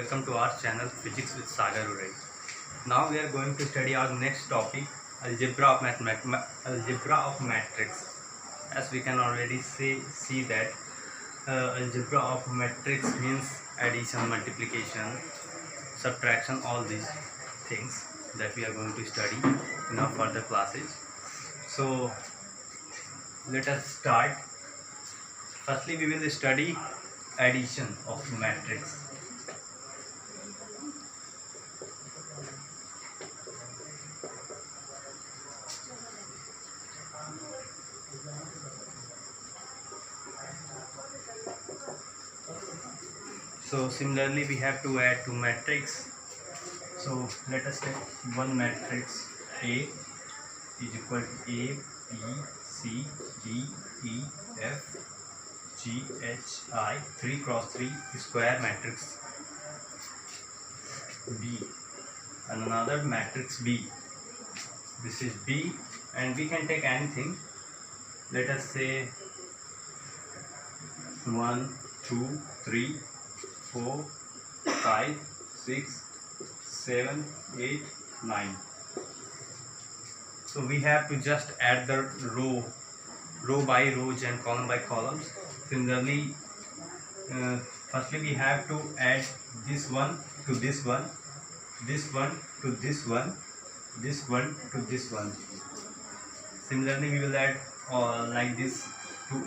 welcome to our channel Physics with Sagar Urai. Now we are going to study our next topic, algebra of matrix. As we can already see that algebra of matrix means addition, multiplication, subtraction, all these things that we are going to study in our further classes. So let us start. Firstly, we will study addition of matrix. So similarly, we have to add two matrix. So let us take one matrix A is equal to A, B, C, D, E, F, G, H, I, 3 cross 3 square matrix B. Another matrix B. This is B, and we can take anything. Let us say 1, 2, 3, 4, 5, 6, 7, 8, 9. So we have to just add the row by rows and column by columns. Similarly, firstly we have to add this one to this one, this one to this one, this one to this one. Similarly, we will add like this to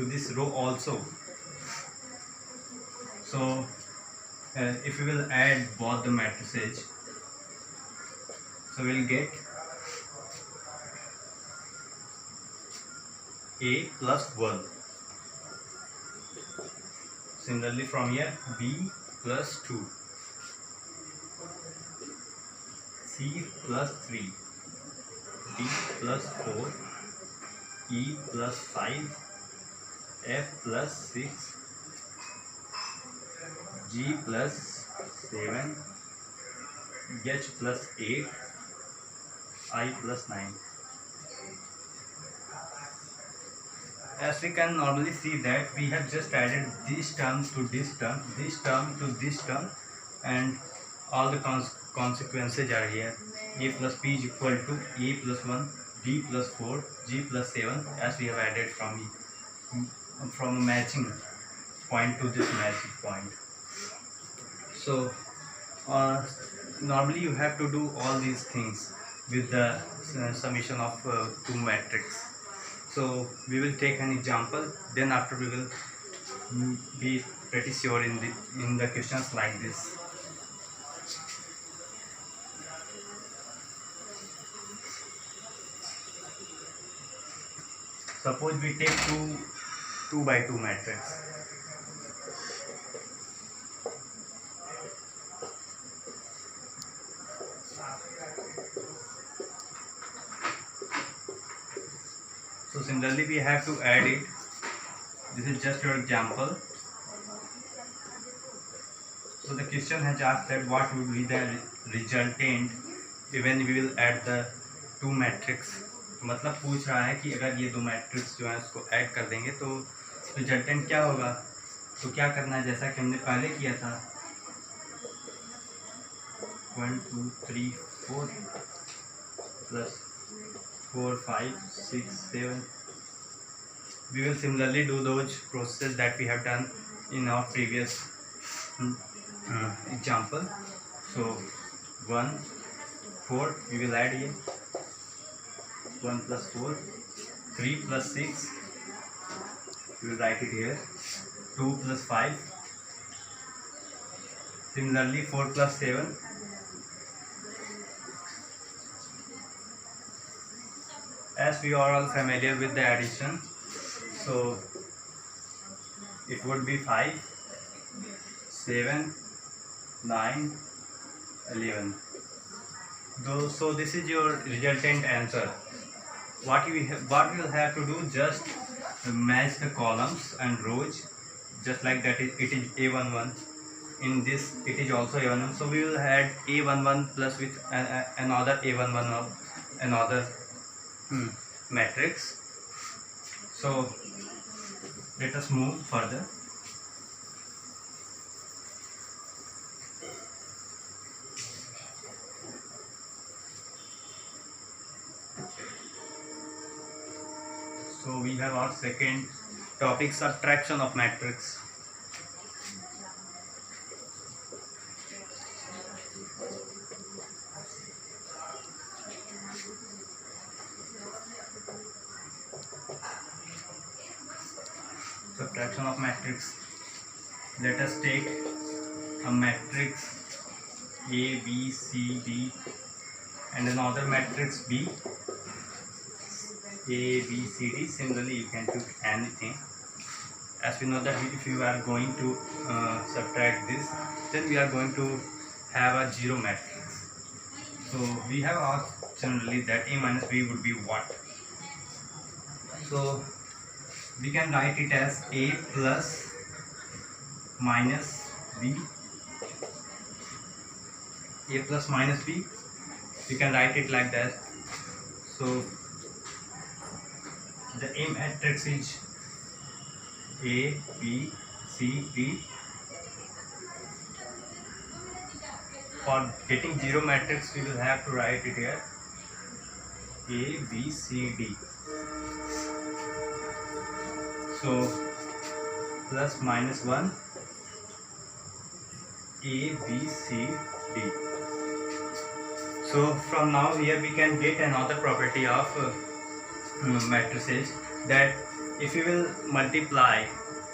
this row also. So if we will add both the matrices, so we will get A plus 1. Similarly, from here B plus 2, C plus 3, D plus 4, E plus 5, F plus 6, G plus 7, H plus 8, I plus 9. As we can normally see that we have just added this term to this term, this term to this term, and all the consequences are here. A plus B is equal to A plus 1, B plus 4, G plus 7, as we have added from a matching point to this matching point. So normally you have to do all these things with the summation of two matrix. So we will take an example, then after we will be pretty sure in the questions like this. Suppose we take 2 by 2 matrix. So similarly, we have to add it. This is just your example. So the question has asked that what would be the resultant when we will add the two matrix. मतलब पूछ रहा है कि अगर ये दो matrix जो है उसको ऐड कर देंगे तो रिजल्टेंट क्या होगा. तो क्या करना है, जैसा कि हमने पहले किया था, 1 2 3 4 plus 4 5 6 7. We will similarly do those processes that we have done in our previous example. So 1 4 we will add here, 1 plus 4, 3 plus 6 we will write it here, 2 plus 5, similarly 4 plus 7, as we are all familiar with the addition, so it would be 5, 7, 9, 11. So this is your resultant answer. What we will have to do, just match the columns and rows, just like that. It is A11. In this it is also A11. So we will add A11 plus with another A11 of another matrix. So let us move further. we have our second topic, subtraction of matrix. Subtraction of matrix. Let us take a matrix A, B, C, D and another matrix B, A, B, C, D. Similarly, you can take anything. As we know that if you are going to subtract this, then we are going to have a zero matrix. So we have asked generally that A minus B would be what? So we can write it as A plus minus B. A plus minus B. We can write it like that. So the A matrix is A, B, C, D. For getting zero matrix, we will have to write it here A, B, C, D. So plus minus 1 A, B, C, D. So from now here we can get another property of matrices, that if you will multiply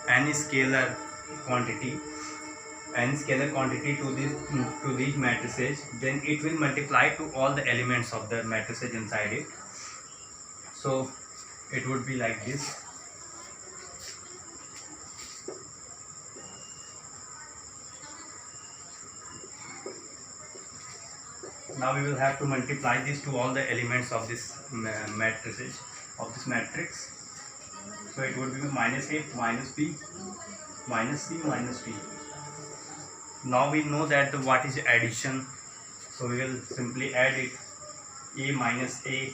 any scalar quantity to these matrices, then it will multiply to all the elements of the matrices inside it. So it would be like this. Now we will have to multiply this to all the elements of this matrices of this matrix. So it would be minus A, minus B, minus C, minus D. Now we know that what is addition. So we will simply add it: A minus A,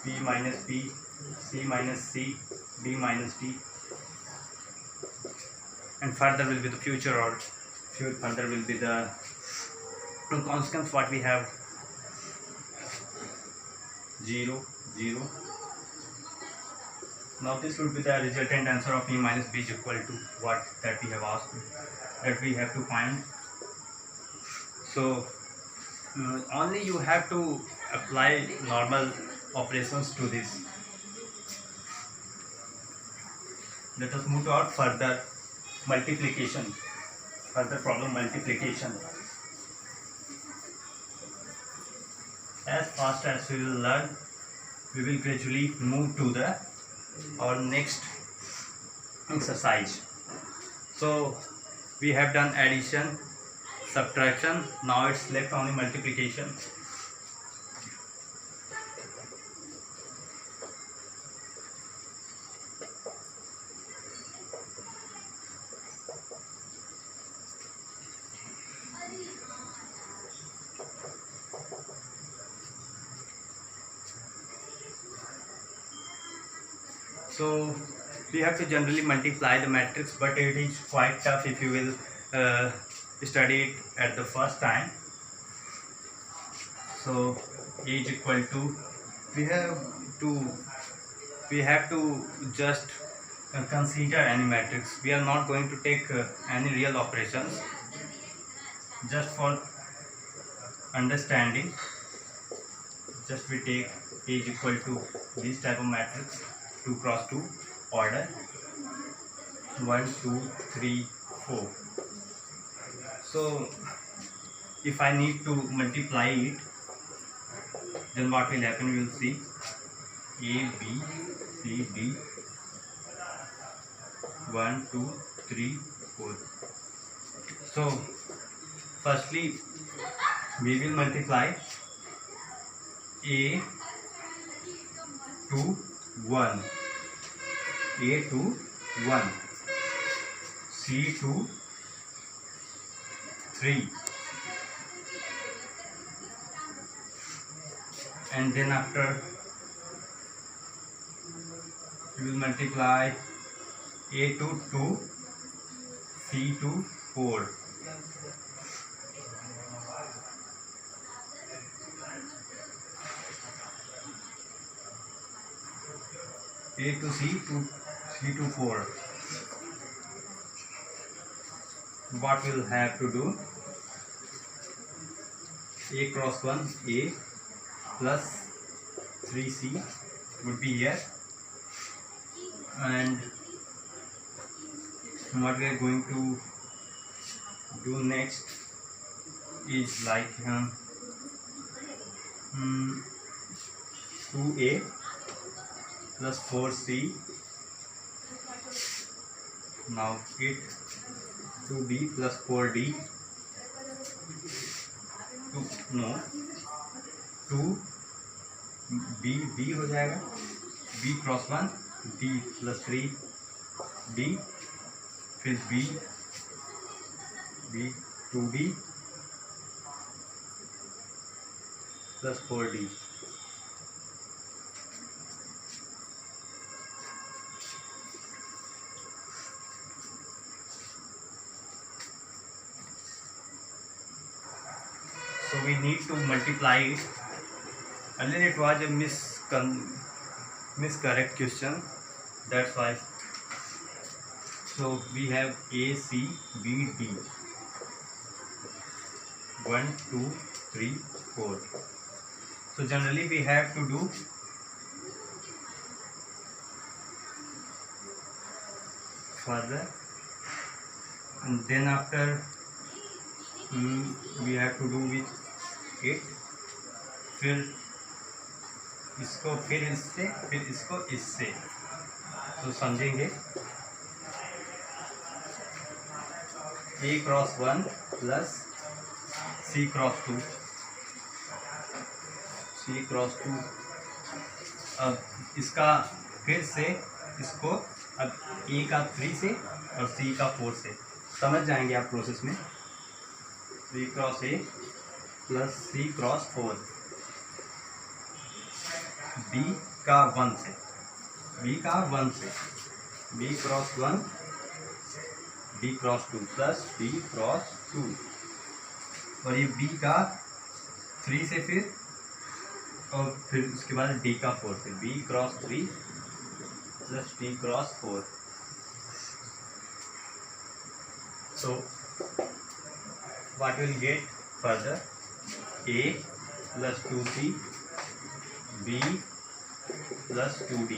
B minus B, C minus C, D minus D. And further will be the future, or further will be the constants what we have: 0, 0. Now this would be the resultant answer of A minus B is equal to what that we have asked, that we have to find. So only you have to apply normal operations to this. Let us move to our further multiplication, further problem multiplication. As fast as we will learn, we will gradually move to our next exercise. So we have done addition, subtraction, now it's left only multiplication. So we have to generally multiply the matrix, but it is quite tough if you will study it at the first time. So A is equal to, we have to just consider any matrix. We are not going to take any real operations, just for understanding. Just we take A is equal to this type of matrix, 2 cross 2 order, 1, 2, 3, 4. So if I need to multiply it, then what will happen? We will see A, B, C, D, 1, 2, 3, 4. So firstly we will multiply A to 1, A to 1, C to 3, and then after we will multiply A to 2, C to 4. A A to C to 4. What we'll have to do, A cross 1 A plus 3C would be here, and what we are going to do next is like 2A plus 4C. Now it 2B plus 4D, 2B हो जाएगा, B cross 1 D plus 3D, फिर B 2D plus 4D. So we need to multiply it. Earlier it was a miscorrect question, that's why. So we have A, C, B, D. 1, 2, 3, 4. So generally we have to do further, and then after we have to do with it, फिर इसको, फिर इससे, फिर इसको इससे. तो समझेंगे. A cross 1 plus C cross 2, C cross 2. अब इसका फिर से इसको, अब A का 3 से और C का 4 से. समझ जाएंगे आप प्रोसेस में. 3 cross A plus C cross 4, B का 1 से, B का 1 से, B cross 1, B cross 2 plus B cross 2, और ये B का 3 से फिर, और फिर उसके बाद D का 4 से, B cross 3 plus D cross 4. So what we'll get further, A plus 2C, B plus 2D,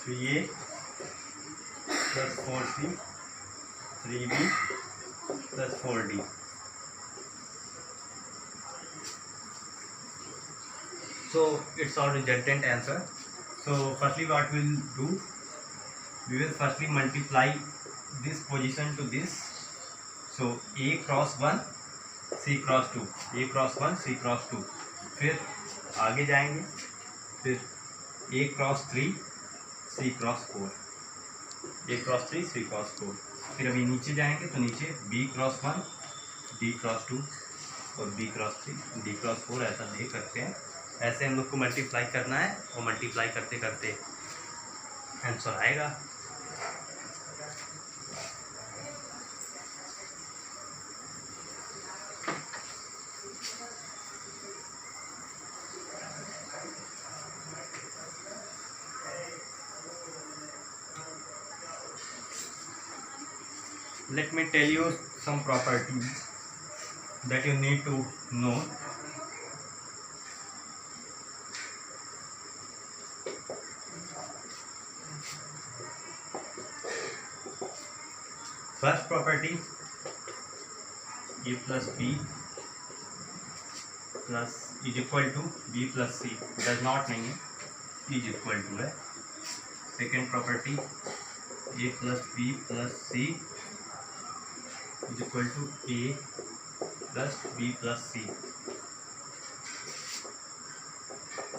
3A plus 4C, 3B plus 4D. So it's our resultant answer. So firstly what we'll do, we will firstly multiply this position to this. So A cross 1 C cross 2, A cross 1 C cross 2, फिर आगे जाएंगे, फिर A cross 3 C cross 4, A cross 3 C cross 4. फिर अभी नीचे जाएंगे तो नीचे B क्रॉस 1 D क्रॉस 2 और B क्रॉस 3 D क्रॉस 4, ऐसा देख सकते हैं. ऐसे हम लोग को मल्टीप्लाई करना है, और मल्टीप्लाई करते करते आंसर आएगा. Let me tell you some properties that you need to know. First property, A plus B plus is equal to B plus C. Does not नहीं है, is equal to है. Second property, A plus B plus C is equal to A plus B plus C.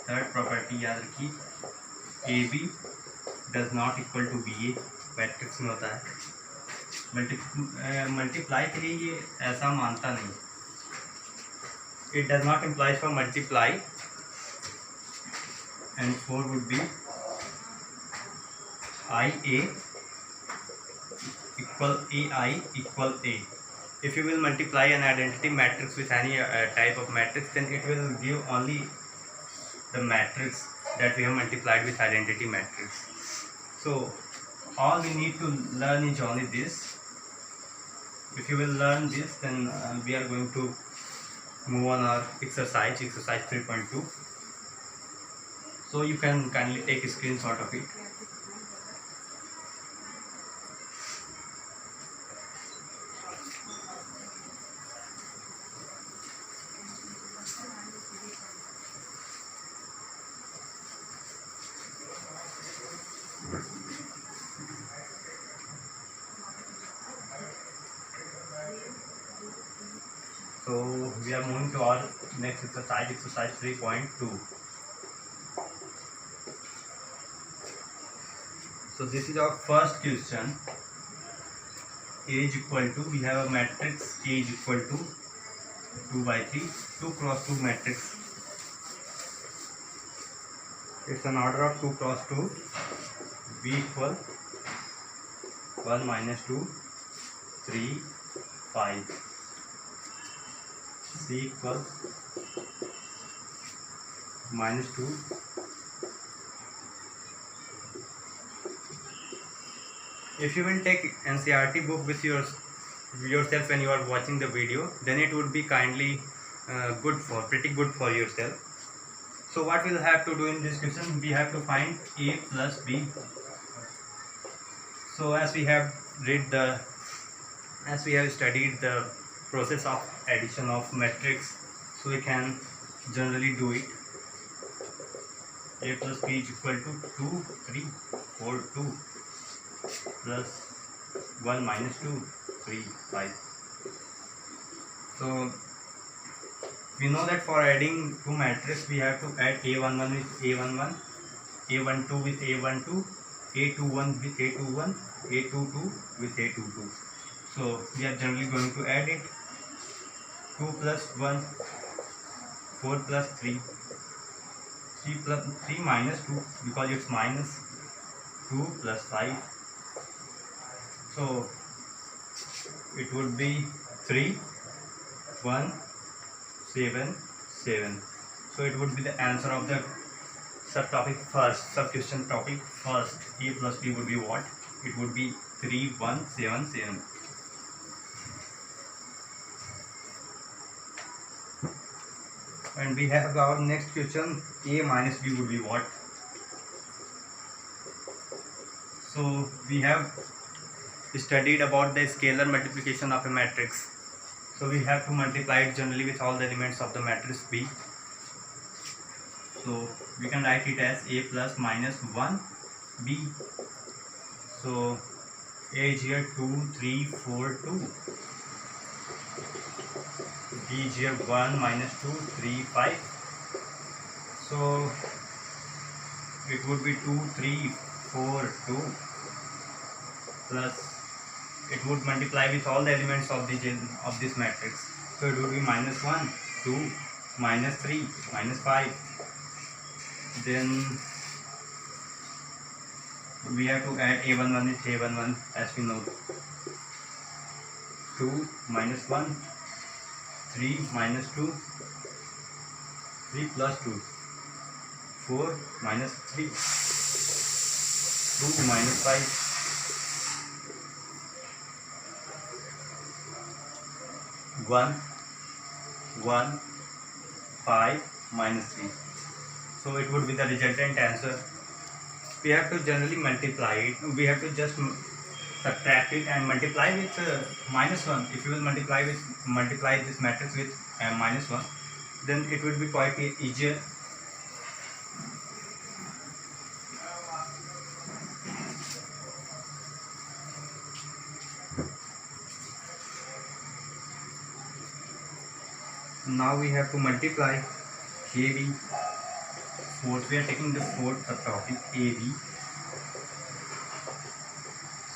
Third property याद रखिए, AB does not equal to BA. Matrix में होता है. Multiply के लिए ये ऐसा मानता नहीं. It does not imply for multiply. And 4 would be IA equal AI equal A. If you will multiply an identity matrix with any type of matrix, then it will give only the matrix that we have multiplied with identity matrix. So all we need to learn is only this. If you will learn this, then we are going to move on our exercise 3.2. So you can kindly take a screenshot of it. So we are moving to our next exercise 3.2. So this is our first question. A is equal to, we have a matrix A is equal to 2 by 3, 2 cross 2 matrix. It's an order of 2 cross 2. B equal 1 minus 2, 3, 5. C equals minus 2, if you will take NCERT book with yourself when you are watching the video, then it would be kindly pretty good for yourself. So what we'll have to do in this question, we have to find A plus B. So as we have studied the process of addition of matrix, so we can generally do it. A plus B is equal to 2, 3, 4, 2 plus 1 minus 2, 3, 5. So we know that for adding two matrices we have to add A11 with A11, A12 with A12, A21 with A21, A22 with A22. So we are generally going to add it. 2 plus 1, 4 plus 3, 3 minus 2 because it's minus 2 plus 5. So it would be 3, 1, 7, 7. So it would be the answer of the sub-question topic first. A plus B would be what? It would be 3, 1, 7, 7. And we have our next question, A minus B would be what? So we have studied about the scalar multiplication of a matrix. So we have to multiply it generally with all the elements of the matrix B. So we can write it as A plus minus 1 B. So A is here 2, 3, 4, 2. B is here 1 minus 2, 3, 5. So it would be 2, 3, 4, 2 plus, it would multiply with all the elements of this matrix. So it would be minus 1, 2, minus 3, minus 5. Then we have to add A11 with A11 as we know. 2 minus 1, 3 minus 2, 3 plus 2, 4 minus 3, 2 minus 5. 1, 1, 5 minus 3. So it would be the resultant answer. We have to generally multiply it. We have to just subtract it and multiply with minus 1. If you will multiply this matrix with minus 1, then it would be quite easier. Now we have to multiply AB. Fourth, we are taking the fourth subtopic, AB.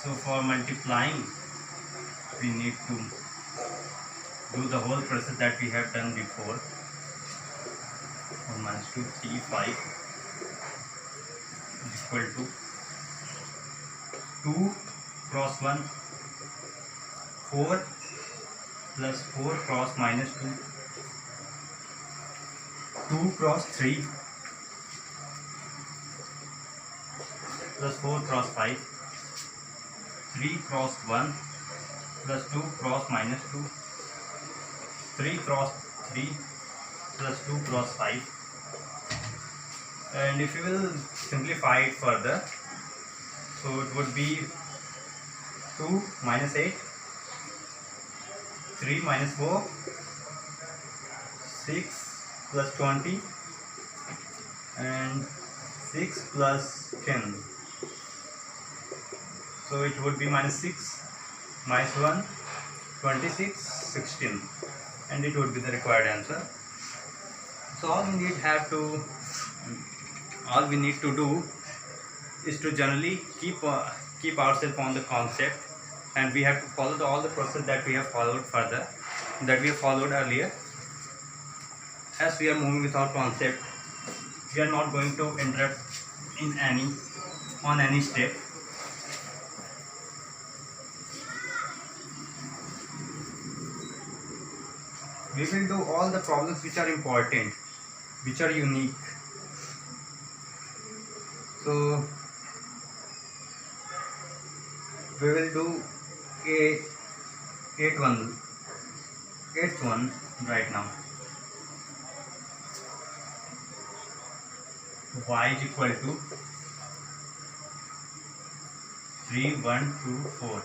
So for multiplying, we need to do the whole process that we have done before. 1 minus 2, 3, 5 is equal to 2 cross 1, 4 plus 4 cross minus 2, 2 cross 3, plus 4 cross 5, 3 cross 1 plus 2 cross minus 2, 3 cross 3 plus 2 cross 5. And if you will simplify it further, so it would be 2 minus 8, 3 minus 4, 6 plus 20, and 6 plus 10. So it would be minus 6 minus 1, 26, 16, and it would be the required answer. So all we need to do is to generally keep ourselves on the concept, and we have to follow all the process that we have followed earlier. As we are moving with our concept, we are not going to interrupt on any step. We will do all the problems which are important, which are unique. So we will do eighth one right now. Y is equal to 3, 1, 2, 4.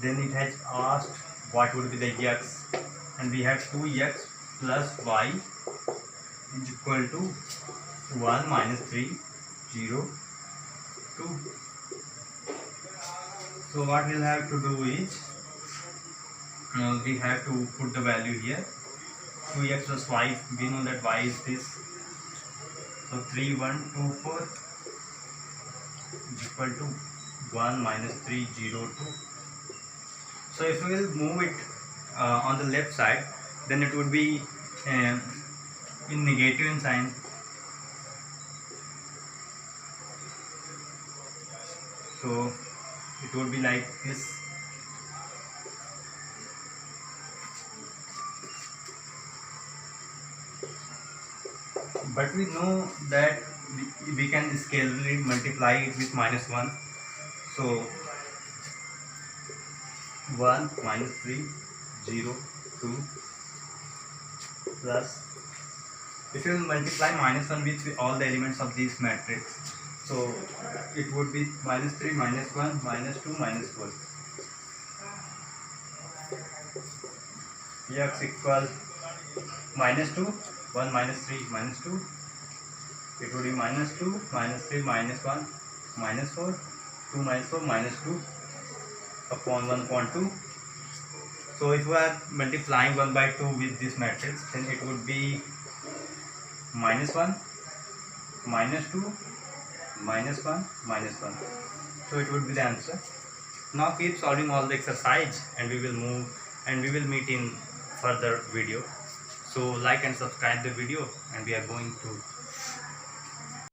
Then it has asked what would be the x, and we have 2x plus y is equal to 1 minus 3, 0, 2. So what we'll have to do is, we have to put the value here. 2x plus y, we know that y is this. So 3, 1, 2, 4 is equal to 1 minus 3, 0, 2. So if we will move it on the left side, then it would be in negative in sign. So it would be like this. But we know that we can scalarly multiply it with minus 1. So 1 minus 3, 0, 2 plus, if you multiply minus 1 with all the elements of this matrix, so it would be minus 3, minus 1, minus 2, minus 4. X equal minus 2, 1 minus 3, minus 2. It would be minus 2, minus 3, minus 1, minus 4, 2 minus 4, minus 2 upon 1 upon 2. So if we are multiplying 1 by 2 with this matrix, then it would be minus 1, minus 2, minus 1, minus 1. So it would be the answer. Now keep solving all the exercise, and we will meet in further video. So like and subscribe the video, and we are going to